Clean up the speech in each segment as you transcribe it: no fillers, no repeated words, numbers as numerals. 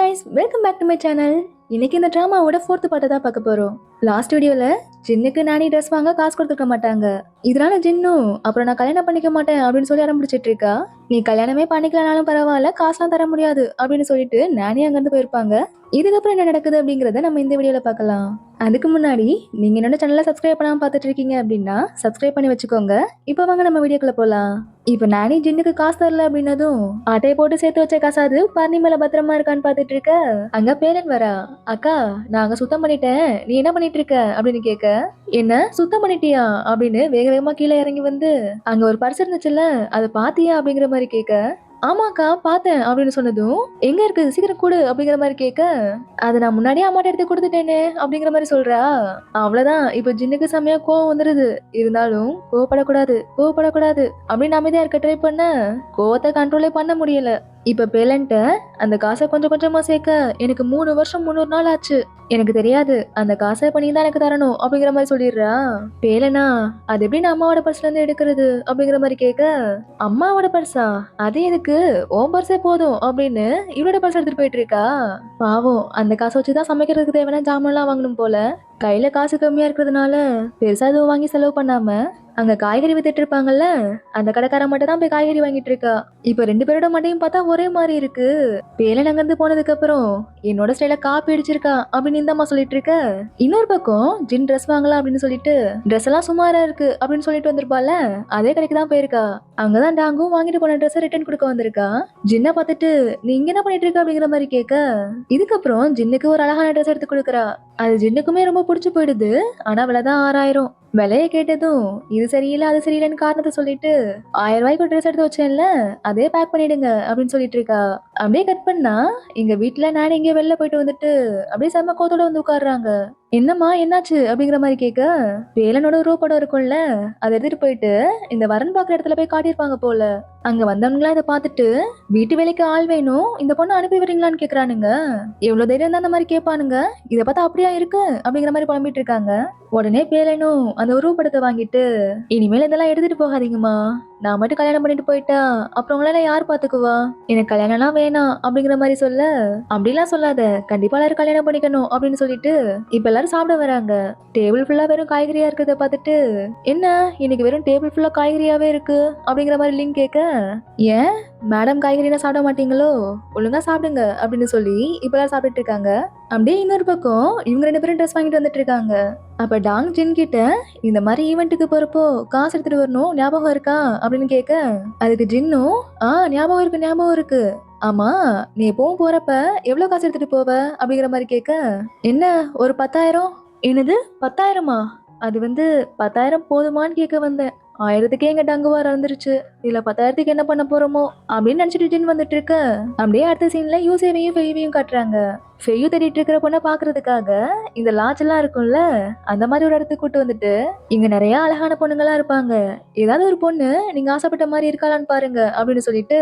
guys, welcome back to my channel. இன்னைக்கு இந்த டிராமாவோட 4th part தான் பார்க்க போறோம். லாஸ்ட் வீடியோல ஜின்னுக்கு நானி ட்ரெஸ் வாங்க காசு கொடுத்துக்க மாட்டாங்க. இதனால ஜின்னு அப்புறம் நான் கல்யாணம் பண்ணிக்க மாட்டேன் அப்படின்னு சொல்லி ஆரம்பிச்சிட்டு இருக்கா. நீ கல்யாணமே பண்ணிக்கலனாலும் பரவாயில்ல, காசுலாம் தர முடியாது அப்படின்னு சொல்லிட்டு நானி அங்கிருந்து போயிருப்பாங்க. இதுக்கப்புறம் என்ன நடக்குது அப்படிங்கறத நம்ம இந்த வீடியோல பார்க்கலாம். அதுக்கு முன்னாடி நீங்க என்னோட சேனலை சப்ஸ்கிரைப் பண்ணாம பார்த்துட்டு இருக்கீங்க அப்படின்னா சப்ஸ்கிரைப் பண்ணி வச்சுக்கோங்க. இப்போ வாங்க நம்ம வீடியோக்குள்ள போலாம். இப்போ நானி ஜின்னுக்கு காசு தரல அப்படின்னதும் ஆட்டையை போட்டு சேர்த்து வச்ச காசாது பர்ணி மேல பத்திரமா இருக்கான்னு பார்த்துட்டு இருக்க. அங்க பேரன் வரா. அக்கா நான் அங்க சுத்தம் பண்ணிட்டேன், நீ என்ன பண்ணிட்டு இருக்க அப்படின்னு கேட்க. என்ன சுத்தம் பண்ணிட்டியா அப்படின்னு வேக வேகமா கீழே இறங்கி வந்து அங்க ஒரு பர்ஸ் இருந்துச்சுல்ல அதை பாத்தியா அப்படிங்கிற மாதிரி கேட்க. ஆமாக்கா பார்த்தேன் அப்படின்னு சொன்னதும் எங்க இருக்கு சீக்கிரம் கொடு அப்படிங்கிற மாதிரி கேட்க. அதை நான் முன்னாடியே அம்மாட்ட எடுத்து கொடுத்துட்டேனே அப்படிங்கிற மாதிரி சொல்றா. அவ்வளவுதான் இப்ப ஜின்னுக்கு செம்மையா கோவம் வந்துருது. இருந்தாலும் கோவப்படக்கூடாது அப்படின்னு அமைதியா இருக்க ட்ரை பண்ண கோவத்தை கண்ட்ரோலே பண்ண முடியல. இப்ப பேலன்ட்ட அந்த காசை கொஞ்சம் கொஞ்சமா சேர்க்க எனக்கு 3 வருஷம் 300 நாள் ஆச்சு. எனக்கு தெரியாது, அந்த காசை இப்ப நீ தான் எனக்கு தரணும் அப்படிங்கிற மாதிரி சொல்லிடுறா. பேலனா அது எப்படி நான் அம்மாவோட பர்ஸ்ல இருந்து எடுக்கிறது அப்படிங்கிற மாதிரி கேட்க. அம்மாவோட பர்ஸா? அது எதுக்கு, ஓம் பர்ஸே போதும் அப்படின்னு இவளோட பர்ஸ் எடுத்துட்டு போயிட்டு இருக்கா. பாவம் அந்த காசை வச்சுதான் சமைக்கிறதுக்கு தேவையான ஜாமான் எல்லாம் வாங்கணும் போல. கையில காசு கம்மியா இருக்கிறதுனால பெருசா எதுவும் வாங்கி செலவு பண்ணாம அங்க காய்கறி வித்துட்டு இருப்பாங்கல்ல அந்த கடைக்கார மட்டும் தான் போய் காய்கறி வாங்கிட்டு இருக்கா. இப்ப 2 பேரோட மண்டையும் பார்த்தா ஒரே மாதிரி இருக்கு. பேலன் அங்க இருந்து போனதுக்கு அப்புறம் என்னோட ஸ்டைல காப்பி அடிச்சிருக்கா அப்படின்னு இந்த அம்மா சொல்லிட்டு இருக்க. இன்னொரு பக்கம் ஜின் ட்ரெஸ் வாங்கலாம் அப்படின்னு சொல்லிட்டு ட்ரெஸ் எல்லாம் சுமாரா இருக்கு அப்படின்னு சொல்லிட்டு வந்திருப்பால அதே கடைக்கு தான் போயிருக்கா. அங்கதான் டாங்கும் வாங்கிட்டு போன ட்ரெஸ் ரிட்டர்ன் கொடுக்க வந்திருக்கா. ஜின்ன பார்த்துட்டு நீ இங்க என்ன பண்ணிட்டு இருக்க அப்படிங்கிற மாதிரி கேட்க. இதுக்கப்புறம் ஜின்னுக்கு ஒரு அழகான ட்ரெஸ் எடுத்து கொடுக்குறா. அது ஜின்னுக்குமே ரொம்ப பிடிச்சு போயிடுது. ஆனா விலைதான் 6000. விலைய கேட்டதும் இது சரியில்லை அது சரியில்லைன்னு காரணத்தை சொல்லிட்டு 1000 ரூபாய்க்கு ட்ரெஸ் எடுத்து வச்சேன்ல அதே பேக் பண்ணிடுங்க அப்படின்னு சொல்லிட்டு இருக்கா. அப்படியே கட் பண்ணா எங்க வீட்டுல நான் எங்கேயோ வெளில போயிட்டு வந்துட்டு அப்படியே செம்ம கோத்தோட வந்து உட்காடுறாங்க. என்னம்மா என்னாச்சு அப்படிங்கிற மாதிரி கேட்க. வேலனோட உருவப்படம் இருக்கும்ல அதை எடுத்துட்டு போயிட்டு இந்த வரன் பாக்குற இடத்துல போய் காட்டியிருப்பாங்க போல. அங்க வந்தவங்களா இதை பார்த்துட்டு வீட்டு வேலைக்கு ஆள் வேணும், இந்த பொண்ணு அனுப்பி வரீங்களான்னு கேக்குறானுங்க. எவ்வளவு தைரியம் தான் அந்த மாதிரி கேட்பானுங்க. இதை பார்த்தா அப்படியா இருக்கு அப்படிங்கிற மாதிரி புலம்பிட்டு இருக்காங்க. உடனே பேலனும் அந்த உருவப்படத்தை வாங்கிட்டு இனிமேல் இதெல்லாம் எடுத்துட்டு போகாதீங்கம்மா, நான் மட்டும் கல்யாணம் பண்ணிட்டு போயிட்டா அப்புறம் உங்களால யார் பாத்துக்குவா, எனக்கு கல்யாணம்லாம் வேணாம் அப்படிங்கிற மாதிரி சொல்ல. அப்படிலாம் சொல்லாத, கண்டிப்பா எல்லாரும் கல்யாணம் பண்ணிக்கணும் அப்படின்னு சொல்லிட்டு இப்ப எல்லாரும் சாப்பிட வராங்க. டேபிள் ஃபுல்லா வெறும் காய்கறியா இருக்கிறத பார்த்துட்டு என்ன இன்னைக்கு வெறும் டேபிள் ஃபுல்லா காய்கறியாவே இருக்கு அப்படிங்கிற மாதிரி லிங்க் கேட்க. ஏன் மேடம் காய்கறினா சாப்பிட மாட்டீங்களோ, ஒழுங்கா சாப்பிடுங்க அப்படின்னு சொல்லி இப்பெல்லாம் சாப்பிட்டுட்டு இருக்காங்க. அப்படியே இன்னொரு பக்கம் இவங்க 2 பேரும் ட்ரெஸ் வாங்கிட்டு வந்துட்டு இருக்காங்க. அப்ப டாங் ஜின் கிட்ட இந்த மாதிரி ஈவெண்ட்டுக்கு போறப்போ காசு எடுத்துட்டு வரணும் ஞாபகம் இருக்கா அப்படின்னு கேட்க. அதுக்கு ஜின்னும் ஞாபகம் இருக்கு. ஆமா நீ எப்பவும் போறப்ப எவ்வளவு காசு எடுத்துட்டு போவ அப்படிங்கிற மாதிரி கேட்க. என்ன ஒரு 10,000? என்னது 10,000-மா? அது 10,000 போதுமான்னு கேட்க வந்தேன். 1000க்கே எங்க டங்குவா வந்துருச்சு, இல்ல 10,000க்கு என்ன பண்ண போறோமோ அப்படின்னு நினைச்சிட்டு ஜின் வந்துட்டு இருக்க. அப்படியே அடுத்த சீன்ல யூசேவையும் ஃபெய்வையும் காட்டுறாங்க. ஃபெய்யூ தேடிட்டு இருக்கிற பொண்ணை பாக்குறதுக்காக இந்த லாட்ஜ் எல்லாம் இருக்கும்ல அந்த மாதிரி ஒரு இடத்துக்கு கூட்டு வந்துட்டு இங்க நிறைய அழகான பொண்ணுங்களா இருப்பாங்க, ஏதாவது ஒரு பொண்ணு நீங்க ஆசைப்பட்ட மாதிரி இருக்காளான்னு பாருங்க அப்படின்னு சொல்லிட்டு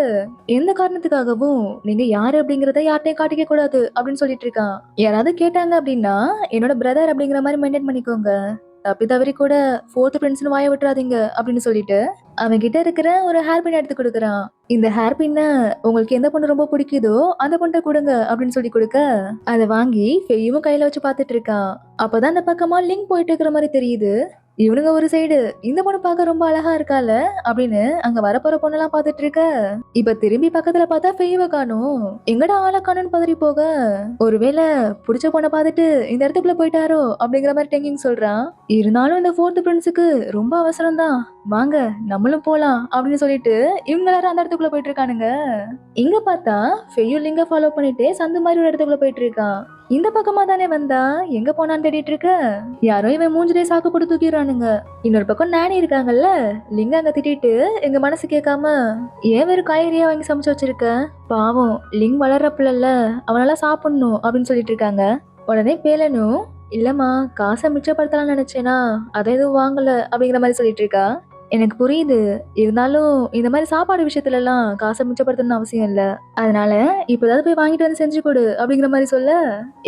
எந்த காரணத்துக்காகவும் நீங்க யாரு அப்படிங்கறத யார்ட்டையும் காட்டிக்க கூடாது அப்படின்னு சொல்லிட்டு இருக்கான். யாராவது கேட்டாங்க அப்படின்னா என்னோட பிரதர் அப்படிங்கிற மாதிரி மெயின்டைன் பண்ணிக்கோங்க, தப்பி தவறி கூட 4th பிரின்ஸ்னு வாய விட்டுறாதீங்க அப்படின்னு சொல்லிட்டு அவன் கிட்ட இருக்கிற ஒரு ஹேர் பின் எடுத்து கொடுக்குறான். இந்த ஹேர் பின்ன உங்களுக்கு எந்த பொண்ணு ரொம்ப பிடிக்குதோ அந்த பொண்ணை கொடுங்க அப்படின்னு சொல்லி கொடுக்க அதை வாங்கி ஃபெய்யும் கையில வச்சு பார்த்துட்டு இருக்கான். அப்பதான் அந்த பக்கமா லிங்க் போயிட்டு இருக்கிற மாதிரி தெரியுது. இவனுங்க ஒரு சைடு இந்த பொண்ணு பார்க்க ரொம்ப அழகா இருக்கால அப்படின்னு அங்க வரப்போற பொண்ணெல்லாம் பார்த்துட்டு இருக்க. இப்ப திரும்பி பக்கத்துல பார்த்தா ஃபெய்வ காணும். எங்கடா ஆளை காணும்னு பதறி போக ஒருவேளை பிடிச்ச பொண்ணை பார்த்துட்டு இந்த இடத்துக்குள்ள போயிட்டாரோ அப்படிங்கிற மாதிரி டெங்கிங் சொல்றான். இருந்தாலும் இந்த 4th பிரின்ஸுக்கு ரொம்ப அவசரம் தான், வாங்க நம்மளும் போலாம் அப்படின்னு சொல்லிட்டு இவங்க எல்லாரும் அந்த இடத்துக்குள்ள போயிட்டு இருக்கானுங்க. இங்க பார்த்தா ஃபெய்யும் லிங்க ஃபாலோ பண்ணிட்டு சந்து மாதிரி ஒரு இடத்துக்குள்ள போயிட்டு இருக்கான். இந்த பக்கமா தானே வந்தா, எங்க போனான்னு தேடிட்டு இருக்க யாரோ இவன் மூஞ்சிலே சாக்கு போட்டு தூக்கிடுறானுங்க. இன்னொரு பக்கம் நானி இருக்காங்கல்ல, லிங்க அங்க திட்டிட்டு எங்க மனசு கேட்காம ஏன் வெறும் காய்கறியா வாங்கி சமைச்சு வச்சிருக்க, பாவம் லிங் வளர்ற பிள்ளைல அவனால சாப்பிடணும் அப்படின்னு சொல்லிட்டு இருக்காங்க. உடனே பேலனும் இல்லம்மா காசை மிச்சப்படுத்தலாம் நினைச்சேனா அதை எதுவும் வாங்கல அப்படிங்கிற மாதிரி சொல்லிட்டு இருக்கா. எனக்கு புரியுது. இருந்தாலும் இந்த மாரி சாப்பாடு விஷயத்துலலாம் காச மிச்சப்படுத்தணும்னு அவசியம் இல்ல. அதனால இப்ப ஏதாவது போய் வாங்கிட்டு வந்து செஞ்சு குடு அப்படிங்கிற மாரி சொல்ல,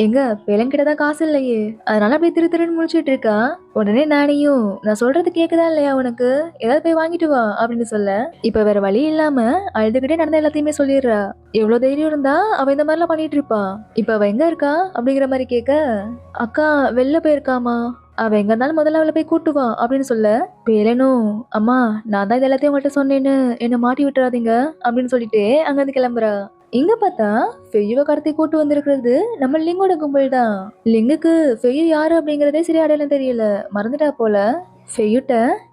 எங்க பேலன்கிட்ட தான் காசு இல்லையே. அதனால அப்படியே திரு திருன்னு முழிச்சுட்டு இருக்கா. உடனே நானியும் நான் சொல்றது கேக்குதா இல்லையா உனக்கு? ஏதாவது போய் வாங்கிட்டு வா அப்படின்னு சொல்ல, இப்ப வேற வழி இல்லாம அழுதுகிட்டே நடந்த எல்லாத்தையுமே சொல்லிடுறா. எவ்ளோ தைரியம் இருந்தா அவ இந்த மாரிலாம் பண்ணிட்டு இருப்பா. இப்ப அவ எங்க இருக்கா? அப்படிங்கிற மாரி கேட்க, அக்கா வெளில போயிருக்காமா. அவ எங்க இருந்தாலும் முதல்ல அவள போய் கூட்டு வா அப்படின்னு சொல்ல, பேரனும் அம்மா நான் தான் இது எல்லாத்தையும் உங்கள்ட்ட சொன்னேன்னு என்ன மாட்டி விட்டுறாதீங்க அப்படின்னு சொல்லிட்டு அங்கிருந்து கிளம்புறா. இங்க பார்த்தா ஃபெயுவ கடத்தி கூட்டு வந்திருக்கிறது நம்ம லிங்கோட கும்பல் தான். லிங்குக்கு ஃபெயு யாரு அப்படிங்கறதே சரியா அடையாளம் தெரியல, மறந்துட்டா போல. ஃபெயுட்ட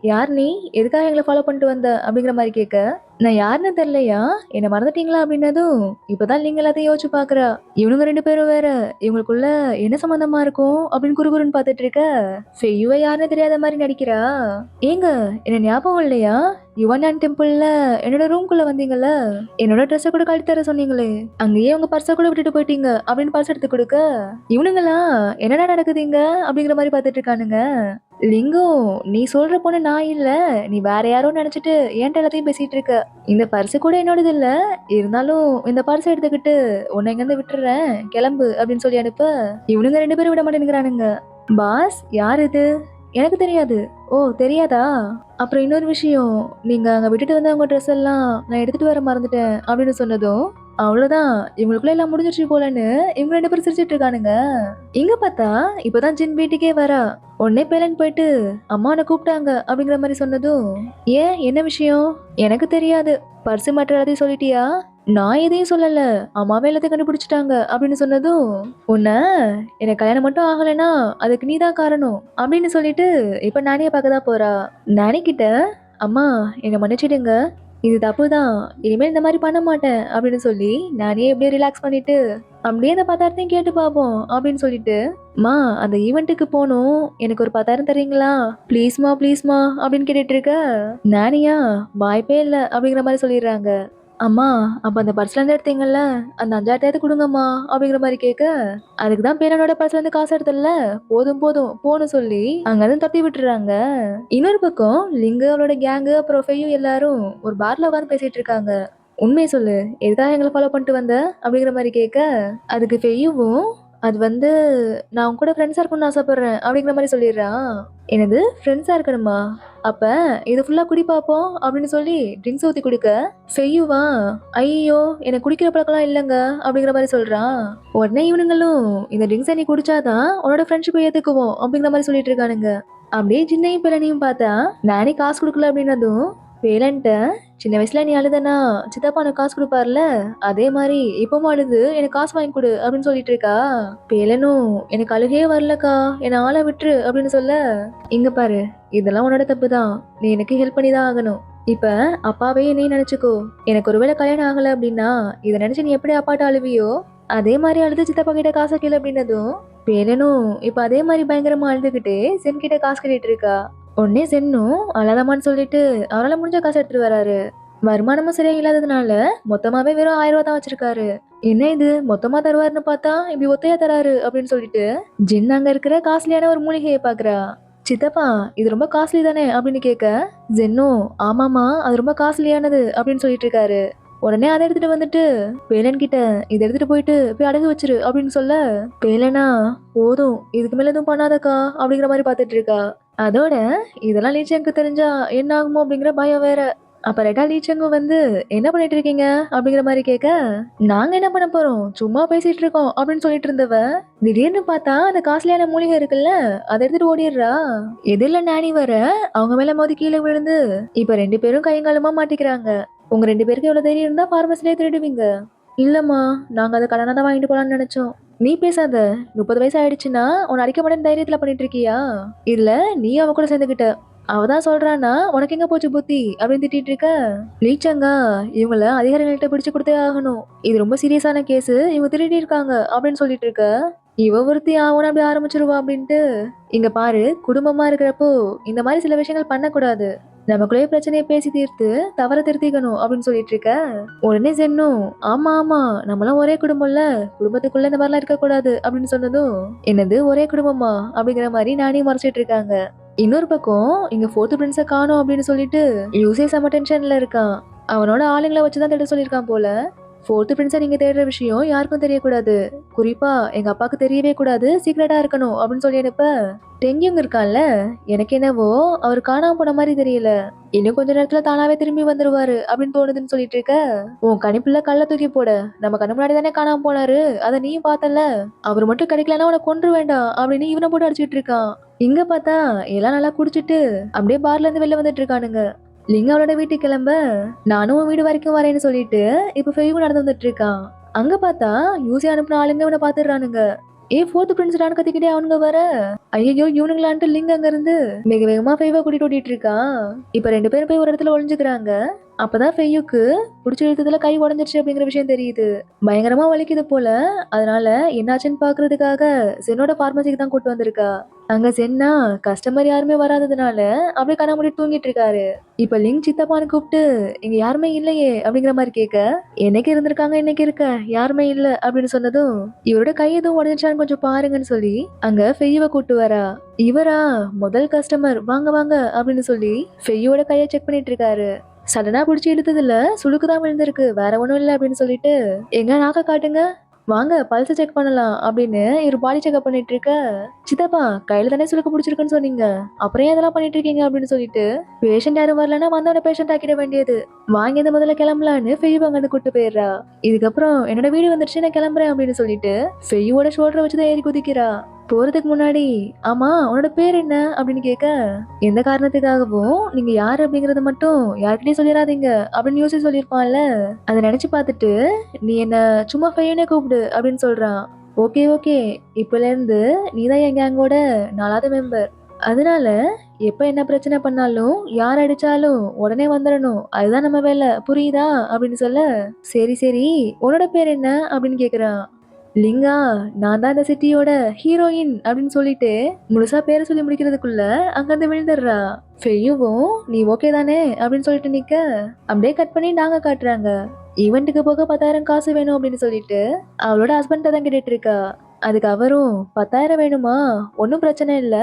யார் நீ, எதுக்காக எங்களை ஃபாலோ பண்ணிட்டு வந்த அப்படிங்கிற மாதிரி கேட்க, நான் யாருன்னு தெரியலையா, என்ன மறந்துட்டீங்களா அப்படின்னதும் இப்பதான் லிங்க எல்லாத்தையும் யோசிச்சு பாக்குறா. இவனுங்க 2 பேரும் வேற, இவங்களுக்குள்ள என்ன சம்பந்தமா இருக்கும் அப்படின்னு குறுகுறுன்னு பாத்துட்டு இருக்க, ஃபெயுவ யாருன்னு தெரியாத மாதிரி நடிக்கிறா. ஏங்க என்ன ஞாபகம் இல்லையா, யுவன் அண்ட் டெம்பிள்ல என்னோட ரூம்குள்ள வந்தீங்கல்ல, என்னோட ட்ரெஸ்ஸை கூட கழட்டி தர சொன்னீங்களே, அங்கேயே உங்க பர்ஸை கூட விட்டுட்டு போயிட்டீங்க அப்படின்னு பர்ஸ் எடுத்து கொடுக்க, இவனுங்களா என்னடா நடக்குதுங்க அப்படிங்கிற மாதிரி பாத்துட்டு இருக்கானுங்க. லிங்கம், நீ சொல்ற பொண்ணு நான் இல்ல, நீ வேற யாரோ நினைச்சிட்டு என்கிட்ட எல்லாத்தையும் பேசிட்டு இருக்க. இந்த பர்ஸ் கூட என்னோடது இல்ல, இருந்தாலும் இந்த பர்ஸ் எடுத்துக்கிட்டு உன்னை இங்க இருந்து விட்டுறேன், கிளம்பு அப்படின்னு சொல்லி அனுப்ப, இவனுங்க 2 பேரும் விட மாட்டேங்கிறானுங்க. பாஸ் யார் இது, எனக்கு தெரியாது. ஓ தெரியாதா, அப்புறம் இன்னொரு விஷயம், நீங்க அங்க விட்டுட்டு வந்த உங்க ட்ரெஸ் எல்லாம் நான் எடுத்துட்டு வர மறந்துட்டேன் அப்படின்னு சொன்னதும் அவ்வளவுதான், இவங்களுக்குள்ள எல்லாம் முடிஞ்சிருச்சு போலன்னு இவங்க 2 பேரும் சிரிச்சிட்டு இருக்கானுங்க. இங்க பார்த்தா இப்பதான் ஜின் வீட்டுக்கே வரா. உடனே பேலன் போயிட்டு அம்மா உன்னை கூப்பிட்டாங்க அப்படிங்கிற மாதிரி சொன்னதும், ஏன் என்ன விஷயம், எனக்கு தெரியாது, பர்ஸ் மற்ற எல்லாத்தையும் சொல்லிட்டியா, நான் எதையும் சொல்லல, அம்மாவே எல்லாத்தையும் கண்டுபிடிச்சிட்டாங்க அப்படின்னு சொன்னதும், உன்ன எனக்கு கல்யாணம் மட்டும் ஆகலைன்னா அதுக்கு நீதான் காரணம் அப்படின்னு சொல்லிட்டு இப்ப நானிய பார்க்கதான் போறா. நானி கிட்ட அம்மா என்னை மன்னிச்சிடுங்க, இது தப்புதான், இனிமேல் இந்த மாதிரி பண்ண மாட்டேன் அப்படின்னு சொல்லி நானே எப்படியே ரிலாக்ஸ் பண்ணிட்டு அப்படியே அந்த 10,000 கேட்டு பார்ப்போம் அப்படின்னு சொல்லிட்டு, மா அந்த ஈவெண்ட்டுக்கு போகணும், எனக்கு ஒரு 10,000 தரீங்களா, ப்ளீஸ்மா ப்ளீஸ்மா அப்படின்னு கேட்டுட்டு இருக்க, நானியா வாய்ப்பே இல்லை அப்படிங்கிற மாதிரி சொல்லிடுறாங்க. அம்மா அப்ப அந்த பர்ஸ்ல இருந்து எடுத்தீங்கல்ல, அந்த 5,000 கொடுங்கம்மா அப்படிங்கிற மாதிரி கேட்க, அதுக்கு தான் பேரனோட பர்ஸ்ல இருந்து காசு எடுத்தல, போதும் போதும் போன்னு சொல்லி அங்க இருந்து தட்டி விட்டுறாங்க. இன்னொரு பக்கம் லிங்கு அவளோட கேங்கு அப்புறம் ஃபெய்யும் எல்லாரும் ஒரு பார்ல உட்காந்து பேசிட்டு இருக்காங்க. உண்மையை சொல்லு, எதுக்காக எங்களை ஃபாலோ பண்ணிட்டு வந்த அப்படிங்கிற மாதிரி கேட்க, அதுக்கு ஃபெய்யுவும் அது வந்து நான் உன் கூட ஃப்ரெண்ட்ஸா இருக்கணும்னு ஆசைப்படுறேன் அப்படிங்கிற மாதிரி சொல்லிடுறான். எனது ஃப்ரெண்ட்ஸா இருக்கணுமா, அப்ப இது ஃபுல்லா குடி பாப்போம் அப்படின்னு சொல்லி ட்ரிங்க்ஸ் ஊத்தி குடுக்க, ஃபெய்யுவா ஐயோ எனக்கு குடிக்கிற பழக்கம்லாம் இல்லைங்க அப்படிங்கிற மாதிரி சொல்றான். உடனே இவனுங்களும் இந்த ட்ரிங்க்ஸை நீ குடிச்சாதான் உன்னோட ஃப்ரெண்ட்ஷிப்பை ஏத்துக்குவோம் அப்படிங்கிற மாதிரி சொல்லிட்டு இருக்கானுங்க. அப்படியே ஜின்னையும் பேலனையும் பார்த்தா நானே காசு கொடுக்கல அப்படின்னதும், பேலன்ட்ட சின்ன வயசுல நீ அழுதனா சித்தப்பா எனக்கு காசு கொடுப்பார்ல, அதே மாதிரி இப்பவும் அழுது எனக்கு காசு வாங்கி கொடு அப்படின்னு சொல்லிட்டு இருக்கா. பேலனும் எனக்கு அழுகையே வரலக்கா, என்னை ஆளை விட்டுரு அப்படின்னு சொல்ல, இங்க பாரு இதெல்லாம் உன்னோட தப்பு தான், நீ எனக்கு ஹெல்ப் பண்ணி தான் ஆகணும். இப்ப அப்பாவே நீ நினைச்சுக்கோ, எனக்கு ஒருவேளை கல்யாணம் ஆகல அப்படின்னா இதை நினைச்சு நீ எப்படி அப்பாட்ட அழுவியோ அதே மாதிரி அழுது சித்தப்பா கிட்ட காசு கேளு அப்படின்னதும், பேரனும் இப்ப அதே மாதிரி பயங்கரமா அழுதுகிட்டே சென் கிட்ட காசு கேட்டுட்டு இருக்கா. உடனே சென்னும் அழாதமான்னு சொல்லிட்டு அவரால் முடிஞ்ச காசு எடுத்துட்டு வராரு. வருமானமும் சரியா இல்லாததுனால மொத்தமாவே வெறும் 1000 தான் வச்சிருக்காரு. என்ன இது மொத்தமா தருவாருன்னு பார்த்தா இப்படி ஒத்தையா தராரு அப்படின்னு சொல்லிட்டு ஜின் அங்க இருக்கிற காஸ்ட்லியான ஒரு மூலிகையை பாக்குறா. சித்தப்பா இது ரொம்ப காஸ்ட்லி தானே அப்படின்னு கேட்க, ஜென்னும் ஆமாமா அது ரொம்ப காஸ்ட்லியானது அப்படின்னு சொல்லிட்டு இருக்காரு. உடனே அதை எடுத்துட்டு வந்துட்டு பேலன் கிட்ட இதை எடுத்துட்டு போயிட்டு போய் அடகு வச்சிரு அப்படின்னு சொல்ல, பேலனா போதும் இதுக்கு மேல எதுவும் பண்ணாதக்கா அப்படிங்கிற மாதிரி பாத்துட்டு இருக்கா. அதோட இதெல்லாம் லீச்சனுக்கு தெரிஞ்சா என்ன ஆகுமோ அப்படிங்கிற பயம் வேற. அப்புறட்டா லீச்சங்க வந்து என்ன பண்ணிட்டு இருக்கீங்க அப்படிங்கிற மாதிரி கேட்க, நாங்க என்ன பண்ண போறோம் சும்மா பேசிட்டு இருக்கோம் அப்படின்னு சொல்லிட்டு இருந்தவ திடீர்னு பார்த்தா அந்த காஸ்ட்லியான மூலிகை இருக்குல்ல அதை எடுத்துட்டு ஓடிடுறா. எதிரில நானி வர அவங்க மேல மோதி கீழே விழுந்து இப்ப 2 பேரும் கையங்காலமா மாட்டிக்கிறாங்க. உங்க 2 பேருக்கு எவ்வளவு தைரியம் இருந்தா பார்மசிலே திருடுவீங்க. இல்லம்மா நாங்க அதை கடனா தான் வாங்கிட்டு போலாம்னு நினைச்சோம். நீ பேசாத, 30 வயசு ஆயிடுச்சுன்னா உன்னை அடிக்க மாட்டேன்னு தைரியத்துல பண்ணிட்டு இருக்கியா, இல்ல நீ அவ கூட சேர்ந்துகிட்ட, அவதான் சொல்றானா உனக்கு எங்க போச்சு புத்தி அப்படின்னு திட்டிட்டு இருக்க. லீச்சங்கா இவங்கள அதிகாரிகள்கிட்ட பிடிச்சு கொடுத்தே ஆகணும், இது ரொம்ப சீரியஸான கேஸ், இவங்க திருடி இருக்காங்க அப்படின்னு சொல்லிட்டு இருக்க. இவ ஒருத்தி ஆவணும் அப்படி ஆரம்பிச்சிருவா அப்படின்ட்டு, இங்க பாரு குடும்பமா இருக்கிறப்போ இந்த மாதிரி சில விஷயங்கள் பண்ணக்கூடாது, நமக்குள்ளே பிரச்சனையை பேசி தீர்த்து தவற திருத்திக்கணும் அப்படின்னு சொல்லிட்டு இருக்க. உடனே சென்னும் ஆமா ஆமா நம்மளாம் ஒரே குடும்பம்ல, குடும்பத்துக்குள்ள இந்த மாதிரிலாம் இருக்க கூடாது அப்படின்னு சொன்னதும், என்னது ஒரே குடும்பமா அப்படிங்கிற மாதிரி நானே மறைச்சிட்டு இருக்காங்க. இன்னொரு பக்கம் இங்க ஃபோர்த் பிரின்ஸை காணோம் அப்படின்னு சொல்லிட்டு யூசே செம டென்ஷன்ல இருக்கான். அவனோட ஆளுங்களை வச்சுதான் தேட சொல்லியிருக்கான் போல. ஃபோர்த் பிரின்ஸை நீங்க தேடுற விஷயம் யாருக்கும் தெரியக்கூடாது, குறிப்பா எங்க அப்பாவுக்கு தெரியவே கூடாது, சீக்ரெட்டா இருக்கணும் அப்படின்னு சொல்லி அனுப்ப டெங்கியும் இருக்கான்ல, எனக்கு என்னவோ அவர் காணாம போன மாதிரி தெரியல, இன்னும் கொஞ்ச நேரத்துல தானாவே திரும்பி வந்துருவாரு அப்படின்னு தோணுதுன்னு சொல்லிட்டு இருக்க. உன் கணிப்புல கல்ல தூக்கி போட, நம்ம கண்ணு முன்னாடி தானே காணாம போனாரு, அதை நீயும் பார்த்தல, அவர் மட்டும் கிடைக்கலன்னா உன கொன்று வேண்டாம் அப்படின்னு இவனை போட்டு அடிச்சுட்டு இருக்கான். இங்க பார்த்தா எல்லாம் நல்லா குடிச்சிட்டு அப்படியே பார்ல இருந்து வெளில வந்துட்டு இருக்கானுங்க. லிங்க அவளோட வீட்டுக்கு கிளம்ப நானும் உன் வீடு வரைக்கும் வரேன்னு சொல்லிட்டு இப்ப ஃபெய்வும் நடந்து வந்துட்டு இருக்கான். அங்க பார்த்தா யூசி அனுப்புன ஆளுங்க இவனை பாத்துடுறானுங்க. ஃபோர்த் பிரின்ஸ்டான்னு கத்திக்கிட்டே அவனுங்க வர, ஐயோ இவனுங்களான்ட்டு லிங்க அங்க இருந்து வேக வேகமா ஃபெய்வா கூட்டிட்டு ஓடிட்டு இருக்கான். இப்ப 2 பேரும் போய் ஒரு இடத்துல ஒளிஞ்சுக்கிறாங்க. அப்பதான் ஃபெய்யுக்கு புடிச்ச இழுத்ததுல கை உடஞ்சிருச்சு அப்படிங்கிற விஷயம் தெரியுது. பயங்கரமா வலிக்குது போல. அதனால என்னாச்சுன்னு பாக்குறதுக்காக சென்னோட பார்மசிக்கு தான் கூட்டு வந்திருக்கா. அங்க சென்னா கஸ்டமர் யாருமே வராததுனால அப்படியே கண்ண மூடி தூங்கிட்டு இருக்காரு. இப்ப லிங் சித்தப்பான்னு கூப்பிட்டு இங்க யாருமே இல்லையே அப்படிங்கிற மாதிரி கேட்க, என்னைக்கு இருந்திருக்காங்க இன்னைக்கு இருக்க யாருமே இல்ல அப்படின்னு சொன்னதும், இவரோட கை எதுவும் உடஞ்சான்னு கொஞ்சம் பாருங்கன்னு சொல்லி அங்க ஃபெய்யுவை கூட்டு வரா. இவரா முதல் கஸ்டமர், வாங்க வாங்க அப்படின்னு சொல்லி ஃபெய்யோட கையை செக் பண்ணிட்டு இருக்காரு. சடனா பிடிச்சி இழுத்ததுல சுளுக்குதான் விழுந்திருக்கு, வேற ஒண்ணும் இல்ல அப்படின்னு சொல்லிட்டு, எங்க நாக்க காட்டுங்க, வாங்க பல்ஸ் செக் பண்ணலாம் அப்படின்னு இவர் பாடி செக்அப் பண்ணிட்டு இருக்க. சித்தப்பா கையில தானே சுளுக்கு பிடிச்சிருக்குன்னு சொன்னீங்க, அப்புறம் ஏன் இதெல்லாம் பண்ணிட்டு இருக்கீங்க அப்படின்னு சொல்லிட்டு, பேஷண்ட் யாரும் வரலன்னா வந்தோட பேஷண்ட் ஆக்கிட வேண்டியது, வாங்கி இந்த முதல்ல கிளம்பலான்னு ஃபெய்யூ அங்க இருந்து கூட்டு போயிடுறா. இதுக்கப்புறம் என்னோட வீடு வந்துருச்சு நான் கிளம்புறேன் அப்படின்னு சொல்லிட்டு ஃபெய்யோட ஷோல்டரை வச்சுதான் ஏறி குதிக்கிறா. போறதுக்கு முன்னாடி, ஆமா உன்னோட பேர் என்ன அப்படின்னு கேட்க, எந்த காரணத்துக்காகவும் நீங்க யாரு அப்படிங்கறத மட்டும் யார்கிட்டயும் சொல்லிடாதீங்க அப்படின்னு யோசிச்சு சொல்லியிருப்பான்ல, அதை நினைச்சு பார்த்துட்டு நீ என்ன சும்மா ஃபையனே கூப்பிடு அப்படின்னு சொல்றான். ஓகே ஓகே, இப்பல இருந்து நீதான் என் கேங்கோட 4வது மெம்பர், அதனால எப்ப என்ன பிரச்சனை பண்ணாலும் யார் அடிச்சாலும் உடனே வந்துடணும், அதுதான் நம்ம வேலை, புரியுதா அப்படின்னு சொல்ல, சரி சரி உன்னோட பேர் என்ன அப்படின்னு கேக்குறான். லிங்கா, நான் தான் இந்த சிட்டியோட ஹீரோயின் அப்படின்னு சொல்லிட்டு முழுசா பேரை சொல்லி முடிக்கிறதுக்குள்ள அங்கிருந்து விழுந்துடுறா. ஃபெய்யுவும் நீ ஓகே தானே அப்படின்னு சொல்லிட்டு நிக்க, அப்படியே கட் பண்ணி நாங்க காட்டுறாங்க. ஈவெண்ட்டுக்கு போக 10,000 காசு வேணும் அப்படின்னு சொல்லிட்டு அவளோட ஹஸ்பண்ட தான் கேட்டுட்டு இருக்கா. அதுக்கு அவரும் 10,000 வேணுமா, ஒன்னும் பிரச்சனை இல்ல,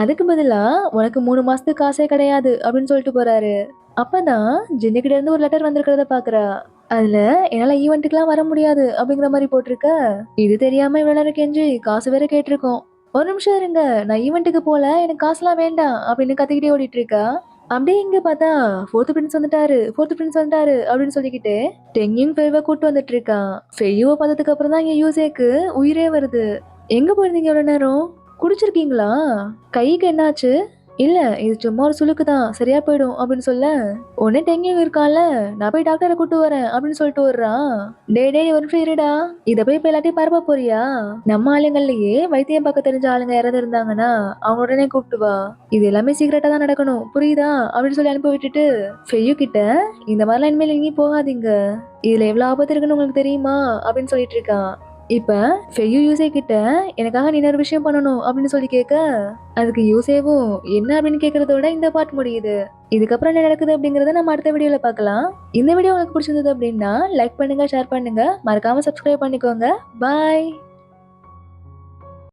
அதுக்கு பதிலா உனக்கு 3 மாசத்துக்கு காசே கிடையாது அப்படின்னு சொல்லிட்டு போறாரு. அப்பதான் ஜின்னுகிட்ட இருந்து ஒரு லெட்டர் வந்திருக்கிறத பாக்குறா. அதுல என்னால ஈவெண்ட்டுக்கெல்லாம் வர முடியாது அப்படிங்கிற மாதிரி போட்டிருக்க. இது தெரியாம இவ்வளவு நேரம் கெஞ்சி காசு வேற கேட்டிருக்கோம். ஒரு நிமிஷம் இருங்க, நான் ஈவெண்ட்டுக்கு போல, எனக்கு காசுலாம் வேண்டாம் அப்படின்னு கத்திக்கிட்டே ஓடிட்டு இருக்கா. அப்படியே இங்க பார்த்தா ஃபோர்த் பிரின்ஸ் வந்துட்டாரு, ஃபோர்த் பிரின்ஸ் வந்துட்டாரு அப்படின்னு சொல்லிக்கிட்டு டெங்கியும் ஃபெய்வை கூட்டு வந்துட்டு இருக்கான். ஃபெய்யுவை பார்த்ததுக்கு அப்புறம் தான் இங்க யூசேக்கு உயிரே வருது. எங்க போயிருந்தீங்க எவ்வளவு நேரம், குடிச்சிருக்கீங்களா, கைக்கு என்னாச்சு, இல்ல இது சும்மா ஒரு சுளுக்கு தான், சரியா போயிடும் அப்படின்னு சொல்ல, உடனே டெங்கியும் இருக்கான்ல, நான் போய் டாக்டரை கூட்டு வரேன் அப்படின்னு சொல்லிட்டு வர்றான். டே டே ஒரு நிமிஷம் இருடா, இத போய் இப்ப எல்லாத்தையும் பரப்ப போறியா, நம்ம ஆளுங்கள்லயே வைத்தியம் பார்க்க தெரிஞ்ச ஆளுங்க யாராவது இருந்தாங்கன்னா அவங்க உடனே கூப்பிட்டு வா, இது எல்லாமே சீக்கிரட்டா தான் நடக்கணும் புரியுதா அப்படின்னு சொல்லி அனுப்பி விட்டுட்டு ஃபெய்யு கிட்ட, இந்த மாதிரிலாம் இனிமேல் எங்கேயும் போகாதீங்க, இதுல எவ்வளவு ஆபத்து இருக்குன்னு உங்களுக்கு தெரியுமா அப்படின்னு சொல்லிட்டு இருக்கான். இப்ப ஃபெய்யு யூசே கிட்ட எனக்காக நீ ஒரு விஷயம் பண்ணணும் அப்படின்னு சொல்லி கேட்க, அதுக்கு யூசேவும் என்ன அப்படின்னு கேக்குறதோட இந்த பார்ட் முடியுது. இதுக்கப்புறம் என்ன நடக்குது அப்படிங்கறத நம்ம அடுத்த வீடியோல பார்க்கலாம். இந்த வீடியோ உங்களுக்கு பிடிச்சிருந்தது அப்படின்னா லைக் பண்ணுங்க, ஷேர் பண்ணுங்க, மறக்காம சப்ஸ்கிரைப் பண்ணிக்கோங்க. பாய்.